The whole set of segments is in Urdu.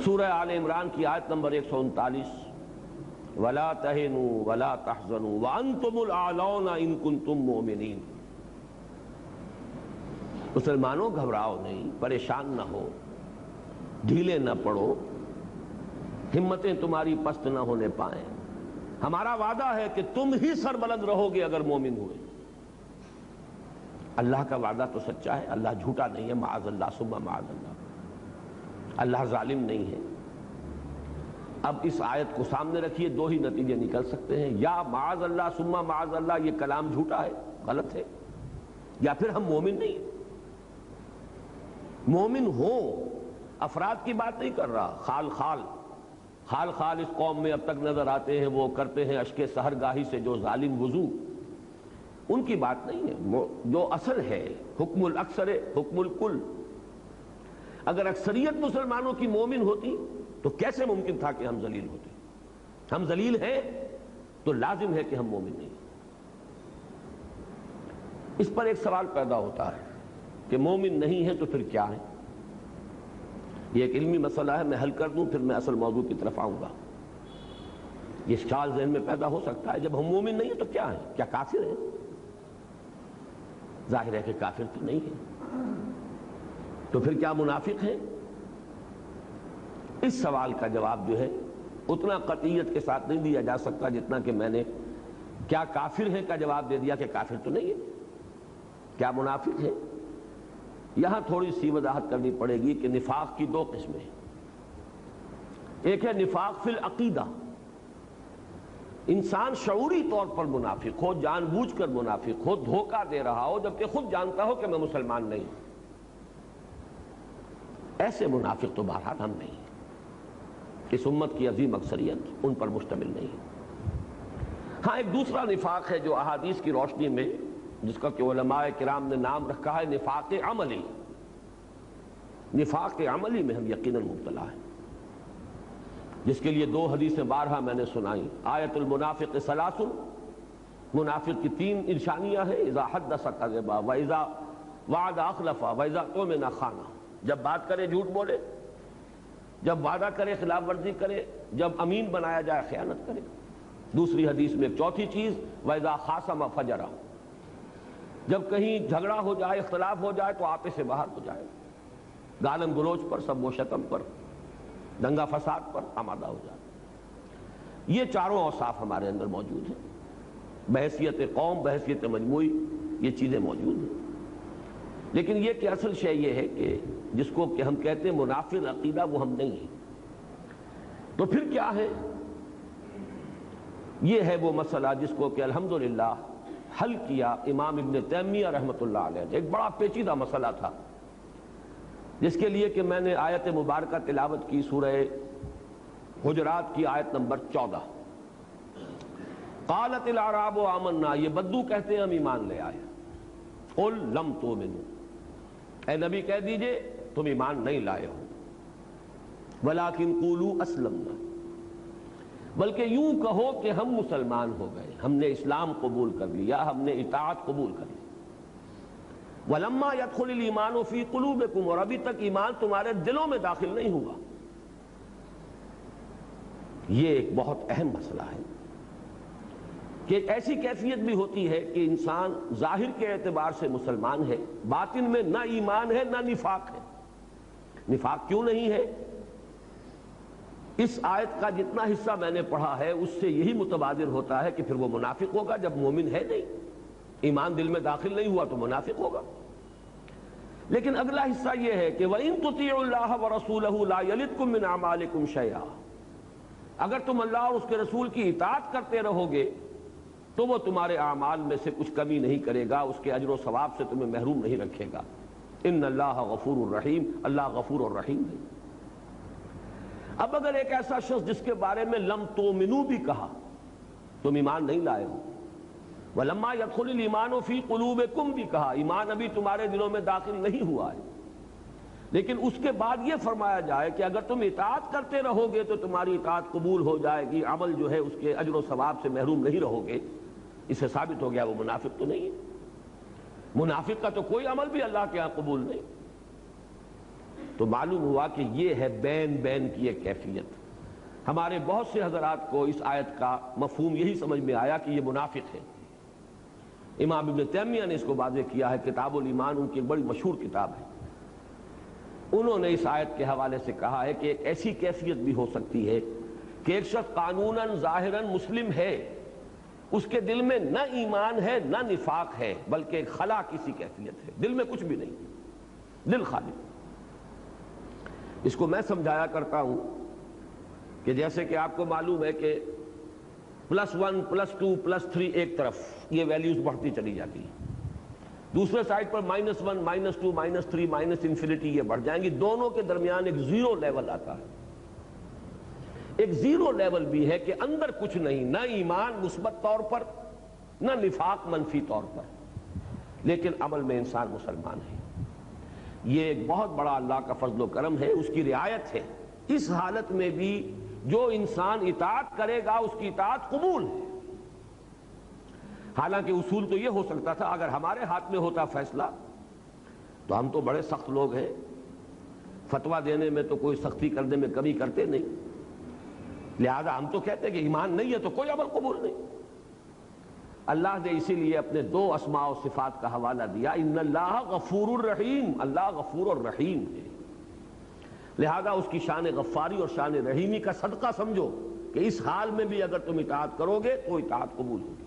سورہ آل عمران کی آیت نمبر 139، وَلَا تَهِنُوا وَلَا تَحْزَنُوا وَأَنْتُمُ الْأَعْلَوْنَ إِن كُنتُم مُؤْمِنِينَ۔ مسلمانوں گھبراؤ نہیں، پریشان نہ ہو، ڈھیلے نہ پڑو، ہمتیں تمہاری پست نہ ہونے پائیں۔ ہمارا وعدہ ہے کہ تم ہی سربلند رہو گے اگر مومن ہوئے۔ اللہ کا وعدہ تو سچا ہے، اللہ جھوٹا نہیں ہے، معاذ اللہ ثم معاذ اللہ، اللہ ظالم نہیں ہے۔ اب اس آیت کو سامنے رکھیے، دو ہی نتیجے نکل سکتے ہیں، یا معاذ اللہ ثم معاذ اللہ یہ کلام جھوٹا ہے، غلط ہے، یا پھر ہم مومن نہیں ہیں۔ مومن ہو، افراد کی بات نہیں کر رہا، خال خال اس قوم میں اب تک نظر آتے ہیں، وہ کرتے ہیں اشک سحرگاہی سے جو ظالم وضو، ان کی بات نہیں ہے۔ جو اصل ہے حکم الاکثر حکم الکل۔ اگر اکثریت مسلمانوں کی مومن ہوتی تو کیسے ممکن تھا کہ ہم ذلیل ہوتے؟ ہم ذلیل ہیں تو لازم ہے کہ ہم مومن نہیں۔ اس پر ایک سوال پیدا ہوتا ہے کہ مومن نہیں ہے تو پھر کیا ہے؟ یہ ایک علمی مسئلہ ہے، میں حل کر دوں پھر میں اصل موضوع کی طرف آؤں گا۔ یہ اشکال ذہن میں پیدا ہو سکتا ہے، جب ہم مومن نہیں ہیں تو کیا ہیں؟ کیا کافر ہیں؟ ظاہر ہے کہ کافر تو نہیں ہے، تو پھر کیا منافق ہیں؟ اس سوال کا جواب جو ہے اتنا قطعیت کے ساتھ نہیں دیا جا سکتا جتنا کہ میں نے کیا کافر ہیں کا جواب دے دیا کہ کافر تو نہیں ہے، کیا منافق ہے۔ یہاں تھوڑی سی وضاحت کرنی پڑے گی کہ نفاق کی دو قسمیں ہیں۔ ایک ہے نفاق فی العقیدہ، انسان شعوری طور پر منافق ہو، جان بوجھ کر منافق ہو، دھوکہ دے رہا ہو جبکہ خود جانتا ہو کہ میں مسلمان نہیں۔ ایسے منافق تو بہرحال ہم نہیں ہیں، اس امت کی عظیم اکثریت ان پر مشتمل نہیں ہے۔ ہاں ایک دوسرا نفاق ہے جو احادیث کی روشنی میں جس کا کہ علماء کرام نے نام رکھا ہے نفاق عملی۔ نفاق عملی میں ہم یقیناً مبتلا ہیں، جس کے لیے دو حدیثیں بارہا میں نے سنائی۔ آیت المنافق ثلاث، منافق کی تین نشانیاں ہیں، اذا حدث کذب واذا وعد اخلف واذا اؤتمن خان۔ جب بات کرے جھوٹ بولے، جب وعدہ کرے خلاف ورزی کرے، جب امین بنایا جائے خیانت کرے۔ دوسری حدیث میں ایک چوتھی چیز واذا خاصم فجر، جب کہیں جھگڑا ہو جائے، اختلاف ہو جائے تو آپے سے باہر ہو جائے، گالن گلوچ پر، سب و شتم پر، دنگا فساد پر آمادہ ہو جائے۔ یہ چاروں اوصاف ہمارے اندر موجود ہیں، بحیثیت قوم، بحیثیت مجموعی یہ چیزیں موجود ہیں۔ لیکن یہ کہ اصل شے یہ ہے کہ جس کو کہ ہم کہتے ہیں منافق عقیدہ، وہ ہم نہیں ہیں۔ تو پھر کیا ہے؟ یہ ہے وہ مسئلہ جس کو کہ الحمدللہ حل کیا امام ابن تیمیہ رحمۃ اللہ علیہ۔ ایک بڑا پیچیدہ مسئلہ تھا جس کے لیے کہ میں نے آیت مبارکہ تلاوت کی، سورہ حجرات کی آیت نمبر 14۔ قالت الاعراب آمنا، یہ بدو کہتے ہیں ہم ایمان لے آئے۔ قل لم تؤمنوا، اے نبی کہہ دیجئے تم ایمان نہیں لائے ہو، ولکن قولوا اسلمنا، بلکہ یوں کہو کہ ہم مسلمان ہو گئے، ہم نے اسلام قبول کر لیا، ہم نے اطاعت قبول کر لی۔ وَلَمَّا يَدْخُلِ الْإِيمَانُ فِي قُلُوبِكُمْ، اور ابھی تک ایمان تمہارے دلوں میں داخل نہیں ہوا۔ یہ ایک بہت اہم مسئلہ ہے کہ ایک ایسی کیفیت بھی ہوتی ہے کہ انسان ظاہر کے اعتبار سے مسلمان ہے، باطن میں نہ ایمان ہے نہ نفاق ہے۔ نفاق کیوں نہیں ہے؟ اس آیت کا جتنا حصہ میں نے پڑھا ہے اس سے یہی متبادر ہوتا ہے کہ پھر وہ منافق ہوگا جب مومن ہے نہیں، ایمان دل میں داخل نہیں ہوا تو منافق ہوگا۔ لیکن اگلا حصہ یہ ہے کہ وَإِن تُطِيعُوا اللَّهَ وَرَسُولَهُ لَا يَلِدْكُم مِّنْ أَعْمَالِكُمْ شَيْئًا، اگر تم اللہ اور اس کے رسول کی اطاعت کرتے رہو گے تو وہ تمہارے اعمال میں سے کچھ کمی نہیں کرے گا، اس کے اجر و ثواب سے تمہیں محروم نہیں رکھے گا۔ ان اللہ غفور الرحیم، اللہ غفور الرحیم ہے۔ اب اگر ایک ایسا شخص جس کے بارے میں لم تؤمنوا بھی کہا، تم ایمان نہیں لائے ہو، وَلَمَّا يَدْخُلِ الْإِيمَانُ فِي قُلُوبِكُمْ بھی کہا، ایمان ابھی تمہارے دلوں میں داخل نہیں ہوا ہے، لیکن اس کے بعد یہ فرمایا جائے کہ اگر تم اطاعت کرتے رہو گے تو تمہاری اطاعت قبول ہو جائے گی، عمل جو ہے اس کے اجر و ثواب سے محروم نہیں رہو گے، اس سے ثابت ہو گیا وہ منافق تو نہیں ہے۔ منافق کا تو کوئی عمل بھی اللہ کے ہاں قبول نہیں۔ تو معلوم ہوا کہ یہ ہے بین بین کی ایک کیفیت. ہمارے بہت سے حضرات کو اس آیت کا مفہوم یہی سمجھ میں آیا کہ یہ منافق ہے. امام ابن تیمیہ نے اس کو واضح کیا ہے، کتاب الایمان ان کی ایک بڑی مشہور کتاب ہے. انہوں نے اس آیت کے حوالے سے کہا ہے کہ ایک ایسی کیفیت بھی ہو سکتی ہے کہ ایک شخص قانوناً ظاہراً مسلم ہے، اس کے دل میں نہ ایمان ہے نہ نفاق ہے، بلکہ ایک خلا کسی کیفیت ہے، دل میں کچھ بھی نہیں، دل خالی. اس کو میں سمجھایا کرتا ہوں کہ جیسے کہ آپ کو معلوم ہے کہ +1 +2 +3 ایک طرف یہ ویلیوز بڑھتی چلی جاتی ہیں، دوسرے سائڈ پر -1 -2 -3 -انفینٹی یہ بڑھ جائیں گی. دونوں کے درمیان ایک زیرو لیول آتا ہے. ایک زیرو لیول بھی ہے کہ اندر کچھ نہیں، نہ ایمان مثبت طور پر نہ نفاق منفی طور پر، لیکن عمل میں انسان مسلمان ہے. یہ ایک بہت بڑا اللہ کا فضل و کرم ہے، اس کی رعایت ہے. اس حالت میں بھی جو انسان اطاعت کرے گا اس کی اطاعت قبول ہے. حالانکہ اصول تو یہ ہو سکتا تھا اگر ہمارے ہاتھ میں ہوتا فیصلہ، تو ہم تو بڑے سخت لوگ ہیں، فتویٰ دینے میں تو کوئی سختی کرنے میں کمی کرتے نہیں، لہذا ہم تو کہتے کہ ایمان نہیں ہے تو کوئی عمل قبول نہیں. اللہ نے اسی لیے اپنے 2 اسماء و صفات کا حوالہ دیا، ان اللہ غفور الرحیم، اللہ غفور الرحیم ہے. لہذا اس کی شان غفاری اور شان رحیمی کا صدقہ سمجھو کہ اس حال میں بھی اگر تم اطاعت کرو گے تو اطاعت قبول ہوگی.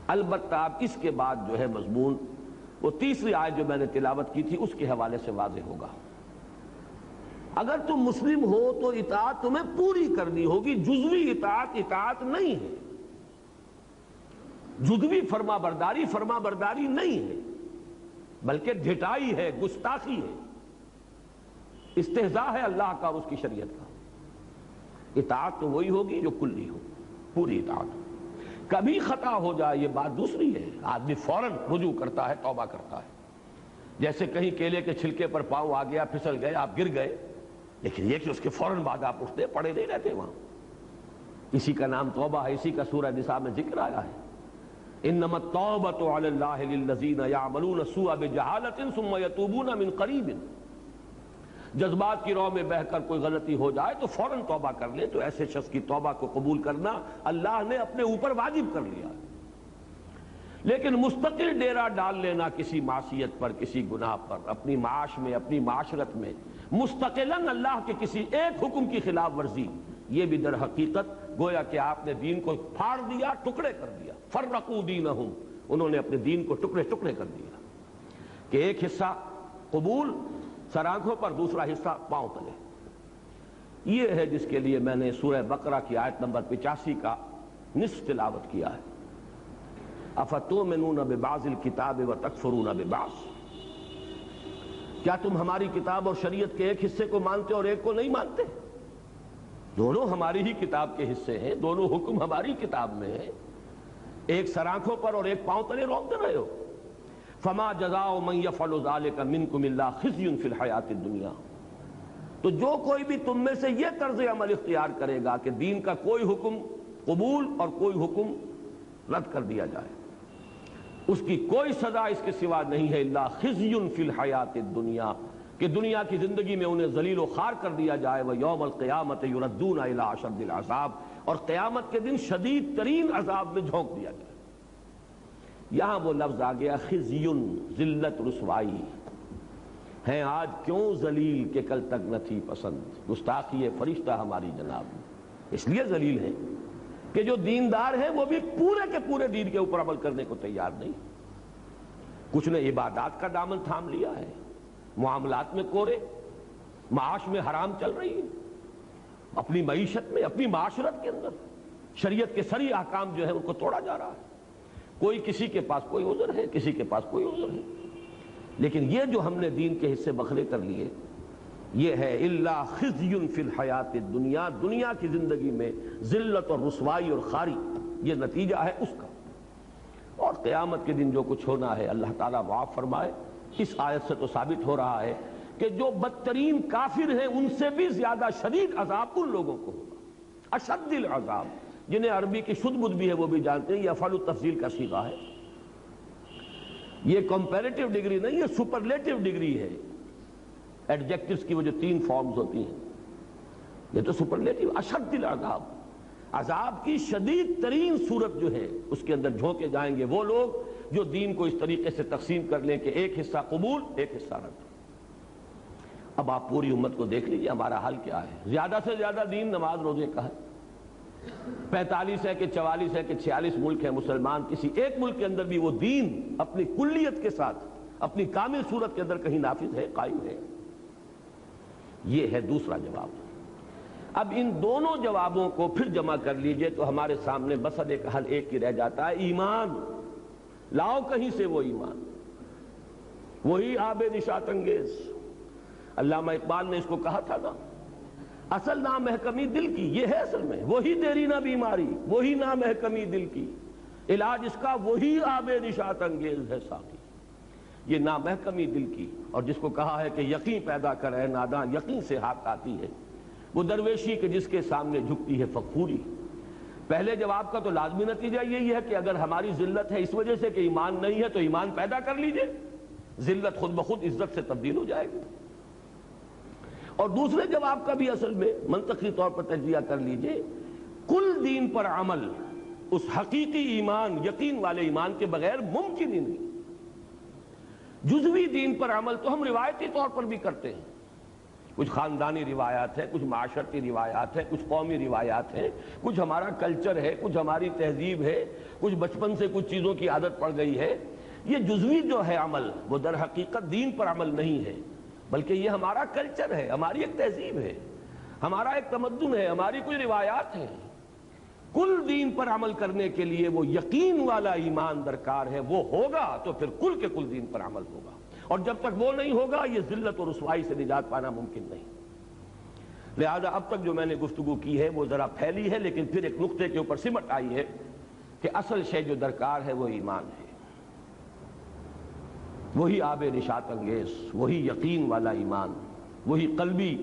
البتہ اب اس کے بعد جو ہے مضمون وہ تیسری آیت جو میں نے تلاوت کی تھی اس کے حوالے سے واضح ہوگا. اگر تم مسلم ہو تو اطاعت تمہیں پوری کرنی ہوگی، جزوی اطاعت نہیں ہے، جزوی فرما برداری نہیں ہے، بلکہ ڈھٹائی ہے، گستاخی ہے، استہزاء ہے اللہ کا اور اس کی شریعت کا. اطاعت تو وہی ہوگی جو کلی ہو، پوری اطاعت ہو. کبھی خطا ہو جائے یہ بات دوسری ہے، آدمی فوراً رجوع کرتا ہے، توبہ کرتا ہے. جیسے کہیں کیلے کے چھلکے پر پاؤں آ گیا، پھسل گئے، آپ گر گئے، لیکن یہ کہ اس کے فوراً بعد آپ اٹھتے پڑے نہیں رہتے وہاں. اسی کا نام توبہ ہے، اسی کا سورہ نساء میں ذکر آیا ہے، انما التوبۃ علی اللہ للذین یعملون السوء بجہالۃ ثم یتوبون من قریب. جذبات کی رو میں بہہ کر کوئی غلطی ہو جائے تو فوراً توبہ کر لے، تو ایسے شخص کی توبہ کو قبول کرنا اللہ نے اپنے اوپر واجب کر لیا. لیکن مستقل ڈیرا ڈال لینا کسی معصیت پر، کسی گناہ پر، اپنی معاش میں، اپنی معاشرت میں مستقلاً اللہ کے کسی ایک حکم کی خلاف ورزی، یہ بھی در حقیقت گویا کہ آپ نے دین کو پھاڑ دیا، ٹکڑے کر دیا. فرقوا دینہم، انہوں نے اپنے دین کو ٹکڑے ٹکڑے کر دیا کہ ایک حصہ قبول سر آنکھوں پر، دوسرا حصہ پاؤں تلے. یہ ہے جس کے لیے میں نے سورہ بقرہ کی آیت نمبر 85 کا نصف تلاوت کیا ہے. افتؤمنون ببعض الکتاب وتکفرون ببعض، کیا تم ہماری کتاب اور شریعت کے ایک حصے کو مانتے اور ایک کو نہیں مانتے؟ دونوں ہماری ہی کتاب کے حصے ہیں، دونوں حکم ہماری کتاب میں ہیں، ایک سر آنکھوں پر اور ایک پاؤں تلے روکتے رہے ہو. فما جزاء من يفعل ذلك منكم الا خزي في الحیاۃ الدنیا. تو جو کوئی بھی تم میں سے یہ طرز عمل اختیار کرے گا کہ دین کا کوئی حکم قبول اور کوئی حکم رد کر دیا جائے، اس کی کوئی سزا اس کے سوا نہیں ہے الا خزي في الحیاۃ الدنیا، کہ دنیا کی زندگی میں انہیں ذلیل و خوار کر دیا جائے. ویوم القیامۃ یردون الی اشد العذاب، اور قیامت کے دن شدید ترین عذاب میں جھونک دیا جائے. یہاں وہ لفظ آ گیا خزیٌ، ذلت، رسوائی. ہیں آج کیوں ذلیل کہ کل تک نہ تھی پسند، گستاخی فرشتہ ہماری جناب. اس لیے ذلیل ہے کہ جو دیندار ہیں وہ بھی پورے کے پورے دین کے اوپر عمل کرنے کو تیار نہیں. کچھ نے عبادات کا دامن تھام لیا ہے، معاملات میں کورے، معاش میں حرام چل رہی ہے، اپنی معیشت میں، اپنی معاشرت کے اندر شریعت کے سری احکام جو ہے ان کو توڑا جا رہا ہے. کوئی کسی کے پاس کوئی عذر ہے، کسی کے پاس کوئی عذر ہے. لیکن یہ جو ہم نے دین کے حصے بکھرے کر لیے، یہ ہے الا خزی فی الحیات الدنیا، دنیا کی زندگی میں ذلت اور رسوائی اور خاری، یہ نتیجہ ہے اس کا. اور قیامت کے دن جو کچھ ہونا ہے اللہ تعالیٰ معاف فرمائے. اس آیت سے تو ثابت ہو رہا ہے کہ جو بدترین کافر ہیں ان سے بھی زیادہ شدید عذاب ان لوگوں کو ہوگا، اشد العذاب. جنہیں عربی کی شد بدھ بھی ہے وہ بھی جانتے ہیں، یہ افعال التفضیل کا صیغہ ہے. یہ کمپیریٹیو ڈگری نہیں ہے، سپرلیٹیو ڈگری ہے. ایڈجیکٹوز کی وہ جو 3 فارمز ہوتی ہیں، یہ تو سپرلیٹو، اشد العذاب، عذاب کی شدید ترین صورت جو ہے اس کے اندر جھونکے جائیں گے وہ لوگ جو دین کو اس طریقے سے تقسیم کر لیں کہ ایک حصہ قبول ایک حصہ رد۔ اب آپ پوری امت کو دیکھ لیجئے ہمارا حال کیا ہے۔ زیادہ سے زیادہ دین نماز روزے کا ہے، 45 ہے کہ 44 ہے کہ 46 ملک ہیں مسلمان، کسی ایک ملک کے اندر بھی وہ دین اپنی کلیت کے ساتھ اپنی کامل صورت کے اندر کہیں نافذ ہے، قائم ہے؟ یہ ہے دوسرا جواب۔ اب ان دونوں جوابوں کو پھر جمع کر لیجئے تو ہمارے سامنے مسئلہ ایک حل ایک ہی رہ جاتا ہے، ایمان۔ لاؤ کہیں سے وہ ایمان، وہی آب نشاط انگیز۔ علامہ اقبال نے اس کو کہا تھا نا، اصل نامحکمی دل کی، یہ ہے اصل میں وہی تیری نہ بیماری، وہی نامحکمی دل کی، علاج اس کا وہی آب نشاط انگیز ہے ساقی۔ یہ نامحکمی دل کی، اور جس کو کہا ہے کہ یقین پیدا کرے ناداں، یقین سے ہاتھ آتی ہے وہ درویشی کہ جس کے سامنے جھکتی ہے فغفوری۔ پہلے جواب کا تو لازمی نتیجہ یہی ہے کہ اگر ہماری ذلت ہے اس وجہ سے کہ ایمان نہیں ہے تو ایمان پیدا کر لیجئے، ذلت خود بخود عزت سے تبدیل ہو جائے گی۔ اور دوسرے جواب کا بھی اصل میں منطقی طور پر تجزیہ کر لیجئے، کل دین پر عمل اس حقیقی ایمان، یقین والے ایمان کے بغیر ممکن ہی نہیں۔ جزوی دین پر عمل تو ہم روایتی طور پر بھی کرتے ہیں، کچھ خاندانی روایات ہیں، کچھ معاشرتی روایات ہیں، کچھ قومی روایات ہیں، کچھ ہمارا کلچر ہے، کچھ ہماری تہذیب ہے، کچھ بچپن سے کچھ چیزوں کی عادت پڑ گئی ہے۔ یہ جزوی جو ہے عمل وہ در حقیقت دین پر عمل نہیں ہے، بلکہ یہ ہمارا کلچر ہے، ہماری ایک تہذیب ہے، ہمارا ایک تمدن ہے، ہماری کوئی روایات ہیں۔ کل دین پر عمل کرنے کے لیے وہ یقین والا ایمان درکار ہے، وہ ہوگا تو پھر کل کے کل دین پر عمل ہوگا، اور جب تک وہ نہیں ہوگا یہ ذلت اور رسوائی سے نجات پانا ممکن نہیں۔ لہذا اب تک جو میں نے گفتگو کی ہے وہ ذرا پھیلی ہے، لیکن پھر ایک نقطے کے اوپر سمٹ آئی ہے کہ اصل شے جو درکار ہے وہ ایمان ہے، وہی آب نشاط انگیز، وہی یقین والا ایمان، وہی قلبی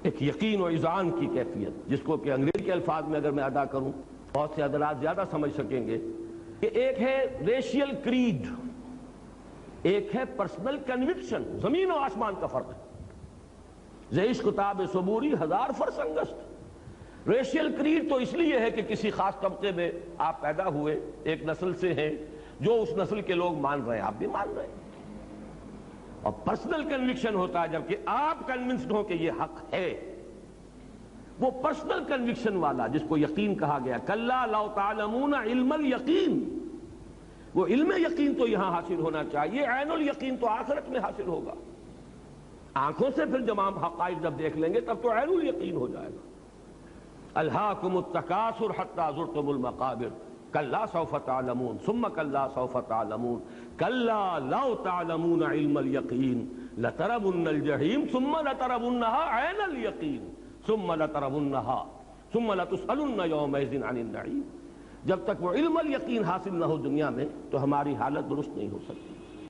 ایک یقین و اذعان کی کیفیت، جس کو کہ انگریزی کے الفاظ میں اگر میں ادا کروں بہت سے حضرات زیادہ سمجھ سکیں گے کہ ایک ہے ریشیل کریڈ، ایک ہے پرسنل کنوکشن، زمین و آسمان کا فرق ہے۔ ز عشق تاب صبوری 1000 فرسنگست۔ ریشیل کریڈ تو اس لیے ہے کہ کسی خاص طبقے میں آپ پیدا ہوئے، ایک نسل سے ہیں، جو اس نسل کے لوگ مان رہے ہیں آپ بھی مان رہے ہیں۔ اور پرسنل کنوکشن ہوتا ہے جبکہ آپ کنونسڈ ہو کہ یہ حق ہے، وہ پرسنل کنوکشن والا جس کو یقین کہا گیا، کلا لو تعلمون علم الیقین، وہ علم یقین تو یہاں حاصل ہونا چاہیے، عین الیقین تو آخرت میں حاصل ہوگا۔ آنکھوں سے پھر جب ہم حقائق جب دیکھ لیں گے تب تو عین الیقین ہو جائے گا۔ الہاکم التکاثر حتی زرتم المقابر، کلا سوف تعلمون ثم کلا سوف تعلمون کلا لو تعلمون علم الیقین لترون الجحیم ثم لترونها عین الیقین ثم لترونها ثم لتسألن یومئذ عن النعیم۔ جب تک وہ علم الیقین حاصل نہ ہو دنیا میں تو ہماری حالت درست نہیں ہو سکتی۔